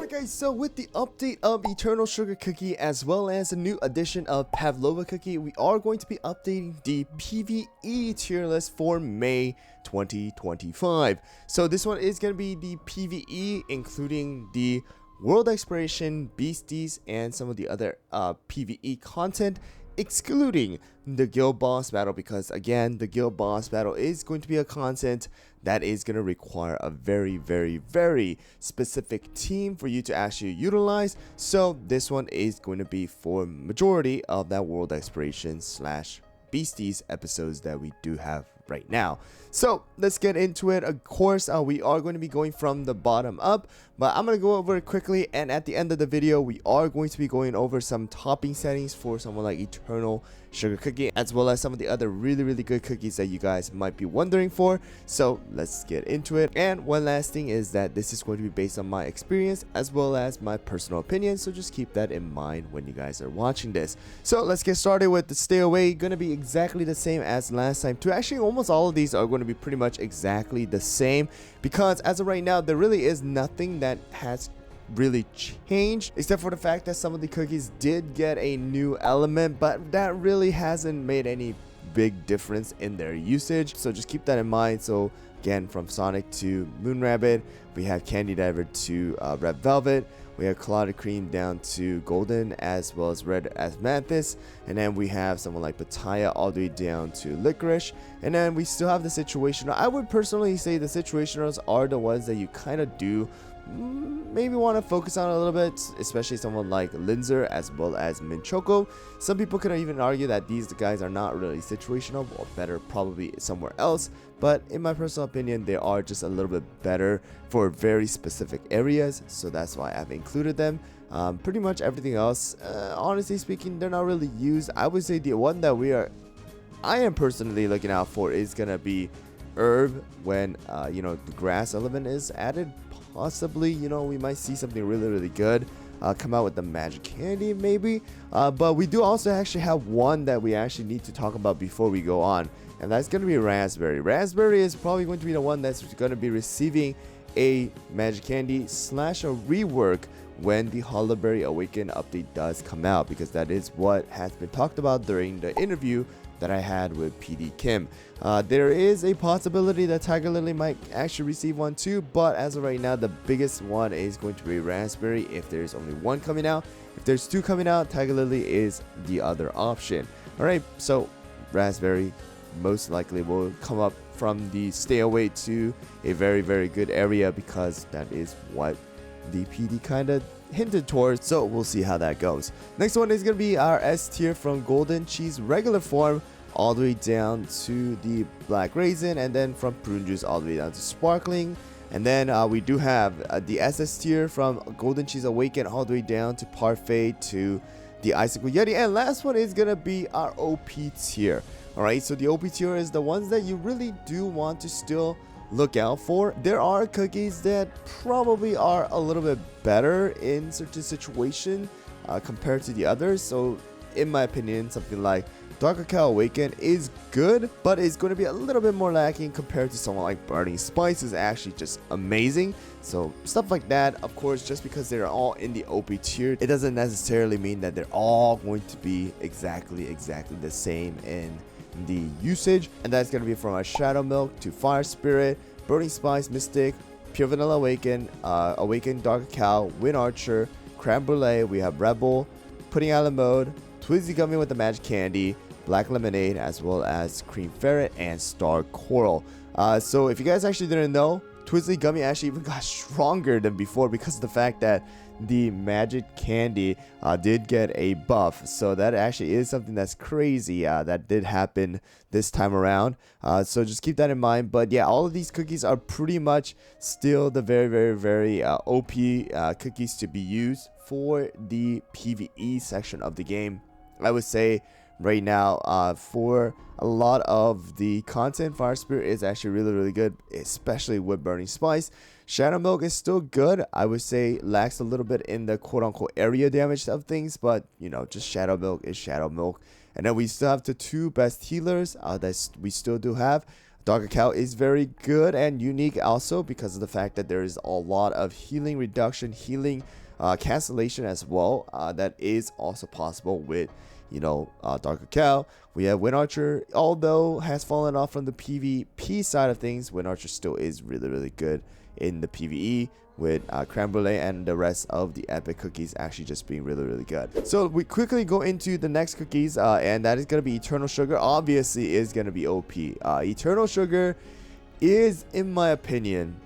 Alright guys, so with the update of Eternal Sugar Cookie as well as a new addition of Pavlova Cookie, we are going to be updating the PvE tier list for May 2025. So this one is going to be the PvE, including the World Exploration, Beasties, and some of the other PvE content, excluding the guild boss battle, because again, the guild boss battle is going to be a content that is going to require a very specific team for you to actually utilize. So this one is going to be for majority of that World Exploration slash Beasties episodes that we do have right now. So let's get into it. Of course, we are going to be going from the bottom up, but I'm going to go over it quickly, and at the end of the video we are going to be going over some topping settings for someone like Eternal Sugar Cookie, as well as some of the other really good cookies that you guys might be wondering for. So let's get into it. And one last thing is that this is going to be based on my experience as well as my personal opinion, so just keep that in mind when you guys are watching this. So let's get started with the stay away. Going to be exactly the same as last time. To actually almost all of these are going to be pretty much exactly the same, because as of right now there really is nothing that has really changed, except for the fact that some of the cookies did get a new element, but that really hasn't made any big difference in their usage, so just keep that in mind. So again, from Sonic to Moon Rabbit, we have Candy Diver to Red Velvet, we have Clotted Cream down to Golden, as well as Red as Mantis, and then we have someone like Pataya all the way down to Licorice, and then we still have the Situational. I would personally say the Situationals are the ones that you kind of do maybe want to focus on a little bit, especially someone like Linzer as well as Minchoco. Some people could even argue that these guys are not really situational, or better probably somewhere else, but in my personal opinion they are just a little bit better for very specific areas, so that's why I've included them. Pretty much everything else, honestly speaking, they're not really used. I would say the one that I am personally looking out for is gonna be Herb, when the grass element is added. Possibly, we might see something really good come out with the magic candy maybe, but we do also actually have one that we actually need to talk about before we go on, and that's going to be Raspberry. Raspberry is probably going to be the one that's going to be receiving a magic candy slash a rework when the Hollowberry Awaken update does come out, because that is what has been talked about during the interview that I had with PD Kim. There is a possibility that Tiger Lily might actually receive one too, but as of right now the biggest one is going to be Raspberry if there's only one coming out. If there's two coming out, Tiger Lily is the other option. Alright, so Raspberry most likely will come up from the stay away to a very good area, because that is what the PD kind of hinted towards, so we'll see how that goes. Next one is going to be our S tier, from Golden Cheese regular form all the way down to the Black Raisin, and then from Prune Juice all the way down to Sparkling. And then we do have the SS tier, from Golden Cheese Awaken all the way down to Parfait to the Icicle Yeti. And last one is going to be our OP tier. Alright, so the OP tier is the ones that you really do want to still look out for. There are cookies that probably are a little bit better in certain situation compared to the others. So in my opinion, something like Dark Cacao Awaken is good, but it's going to be a little bit more lacking compared to someone like Burning Spice is actually just amazing. So stuff like that. Of course, just because they're all in the OP tier, it doesn't necessarily mean that they're all going to be exactly the same in the usage. And that's going to be from our Shadow Milk to Fire Spirit, Burning Spice, Mystic, Pure Vanilla Awaken, Awaken Dark Cacao, Wind Archer, Creme Brulee. We have Rebel, Pudding Island Mode, Twizzy Gummy with the Magic Candy, Black Lemonade, as well as Cream Ferret and Star Coral. So if you guys actually didn't know, Twizzly Gummy actually even got stronger than before because of the fact that the Magic Candy did get a buff. So that actually is something that's crazy that did happen this time around. So just keep that in mind. But yeah, all of these cookies are pretty much still the very OP cookies to be used for the PvE section of the game. I would say right now, for a lot of the content, Fire Spirit is actually really good, especially with Burning Spice. Shadow Milk is still good. I would say lacks a little bit in the quote-unquote area damage of things, but just Shadow Milk is Shadow Milk. And then we still have the two best healers that we still do have. Dark Cacao is very good and unique also because of the fact that there is a lot of healing reduction, healing cancellation as well. That is also possible with, Dark Cacao. We have Wind Archer, although has fallen off from the PvP side of things. Wind Archer still is really, really good in the PvE, with creme brulee and the rest of the epic cookies actually just being really, really good. So we quickly go into the next cookies, and that is going to be Eternal Sugar. Obviously is going to be OP. Eternal Sugar is, in my opinion,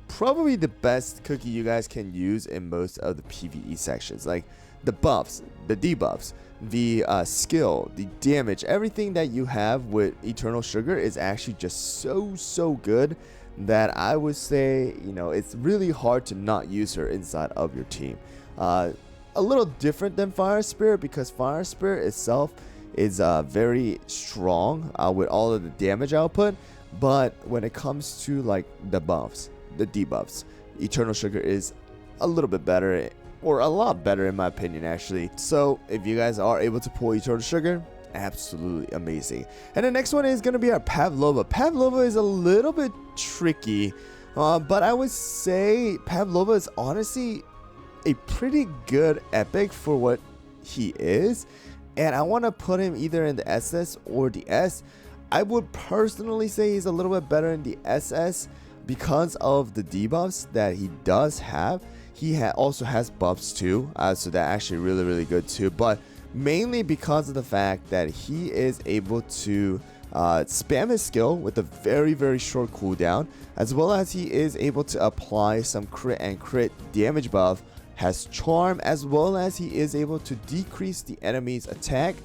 probably the best cookie you guys can use in most of the PvE sections. Like the buffs, the debuffs, the skill, the damage, everything that you have with Eternal Sugar is actually just so good that I would say, it's really hard to not use her inside of your team. A little different than Fire Spirit, because Fire Spirit itself is very strong with all of the damage output, but when it comes to like the buffs, the debuffs, Eternal Sugar is a little bit better, or a lot better in my opinion actually. So if you guys are able to pull Eternal Sugar, absolutely amazing. And the next one is going to be our Pavlova. Pavlova is a little bit tricky, but I would say Pavlova is honestly a pretty good epic for what he is, and I want to put him either in the SS or the S. I would personally say he's a little bit better in the SS because of the debuffs that he does have. He also has buffs too, so that actually really good too, but mainly because of the fact that he is able to spam his skill with a very short cooldown, as well as he is able to apply some crit and crit damage buff, has charm, as well as he is able to decrease the enemy's attack,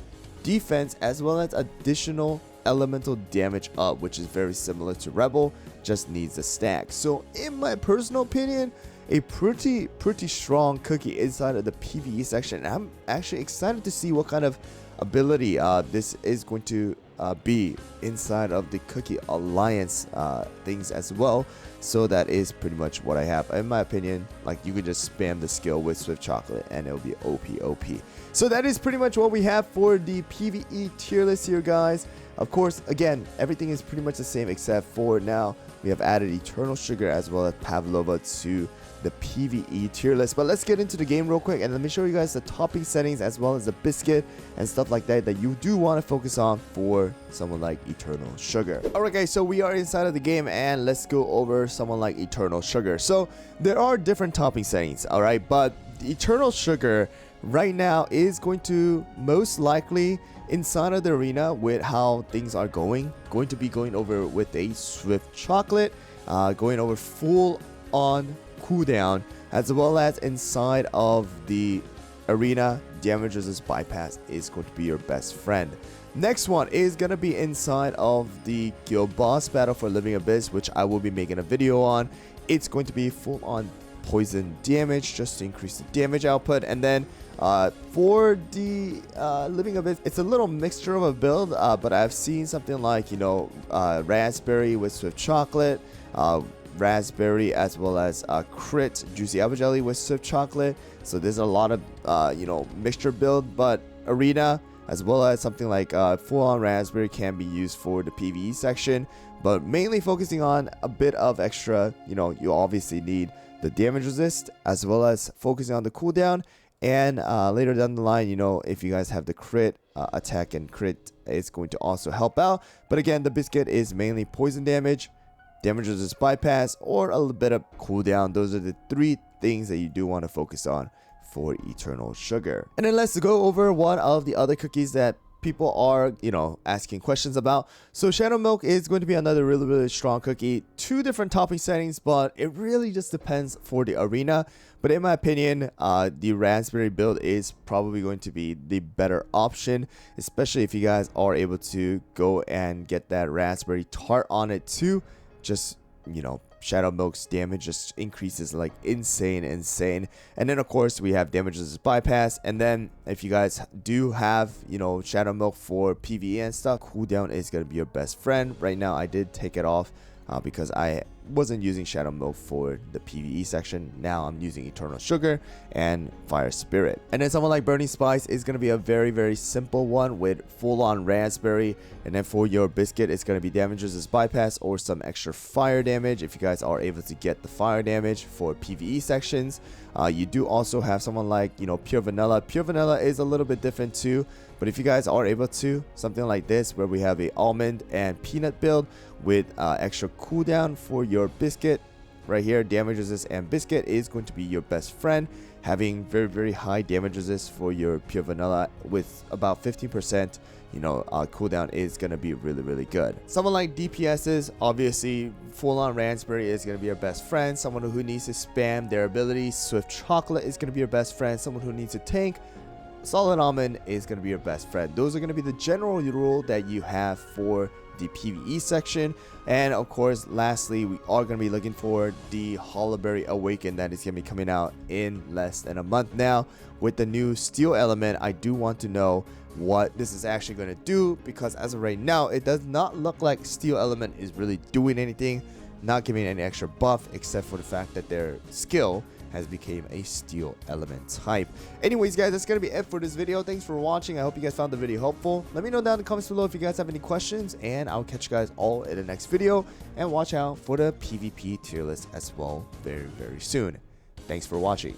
defense, as well as additional elemental damage up, which is very similar to Rebel, just needs a stack. So in my personal opinion, a pretty strong cookie inside of the PvE section. I'm actually excited to see what kind of ability this is going to be inside of the Cookie Alliance things as well. So that is pretty much what I have. In my opinion, like, you could just spam the skill with Swift Chocolate and it'll be OP. So that is pretty much what we have for the PvE tier list here, guys. Of course, again, everything is pretty much the same except for now we have added Eternal Sugar as well as Pavlova to the PvE tier list. But let's get into the game real quick and let me show you guys the topping settings as well as the biscuit and stuff like that you do want to focus on for someone like Eternal Sugar. Alright guys, so we are inside of the game and let's go over someone like Eternal Sugar. So there are different topping settings, alright, but the Eternal Sugar right now is going to most likely inside of the arena with how things are going to be going over with a Swift Chocolate, going over full on cooldown, as well as inside of the arena damage resist bypass is going to be your best friend. Next one is gonna be inside of the guild boss battle for Living Abyss, which I will be making a video on. It's going to be full on poison damage just to increase the damage output. And then for the Living Abyss, it's a little mixture of a build, but I've seen something like, raspberry with Swift Chocolate, raspberry as well as crit juicy apple jelly with Swift Chocolate. So there's a lot of mixture build, but arena as well as something like full on raspberry can be used for the PvE section, but mainly focusing on a bit of extra. You obviously need the damage resist as well as focusing on the cooldown, and later down the line, if you guys have the crit attack and crit, it's going to also help out. But again, the biscuit is mainly poison damage resist bypass, or a little bit of cooldown. Those are the three things that you do want to focus on for Eternal Sugar. And then let's go over one of the other cookies that people are asking questions about. So Shadow Milk is going to be another really strong cookie. Two different topping settings, but it really just depends for the arena. But in my opinion, the raspberry build is probably going to be the better option, especially if you guys are able to go and get that raspberry tart on it too. Just Shadow Milk's damage just increases like insane. And then of course we have damage resist bypass. And then if you guys do have Shadow Milk for PvE and stuff, cooldown is going to be your best friend. Right now I did take it off because I wasn't using Shadow Milk for the PvE section. Now I'm using Eternal Sugar and Fire Spirit. And then someone like Burning Spice is going to be a very simple one with full-on Raspberry. And then for your Biscuit, it's going to be Damage Resist Bypass or some extra fire damage if you guys are able to get the fire damage for PvE sections. You do also have someone like, Pure Vanilla. Pure Vanilla is a little bit different too, but if you guys are able to, something like this where we have a almond and peanut build with extra cooldown for your Biscuit right here, damage resist and Biscuit is going to be your best friend. Having very high damage resist for your Pure Vanilla with about 15% cooldown is going to be really good. Someone like DPS's, obviously full on Raspberry is going to be your best friend. Someone who needs to spam their ability, Swift Chocolate is going to be your best friend. Someone who needs to tank, Solid Almond is going to be your best friend. Those are going to be the general rule that you have for the PvE section. And of course, lastly, we are going to be looking for the Hollowberry Awaken that is going to be coming out in less than a month now. With the new Steel Element, I do want to know what this is actually going to do, because as of right now, it does not look like Steel Element is really doing anything, not giving any extra buff, except for the fact that their skill has become a Steel Element type. Anyways guys, that's gonna be it for this video. Thanks for watching. I hope you guys found the video helpful. Let me know down in the comments below if you guys have any questions, and I'll catch you guys all in the next video. And watch out for the PvP tier list as well very soon. Thanks for watching.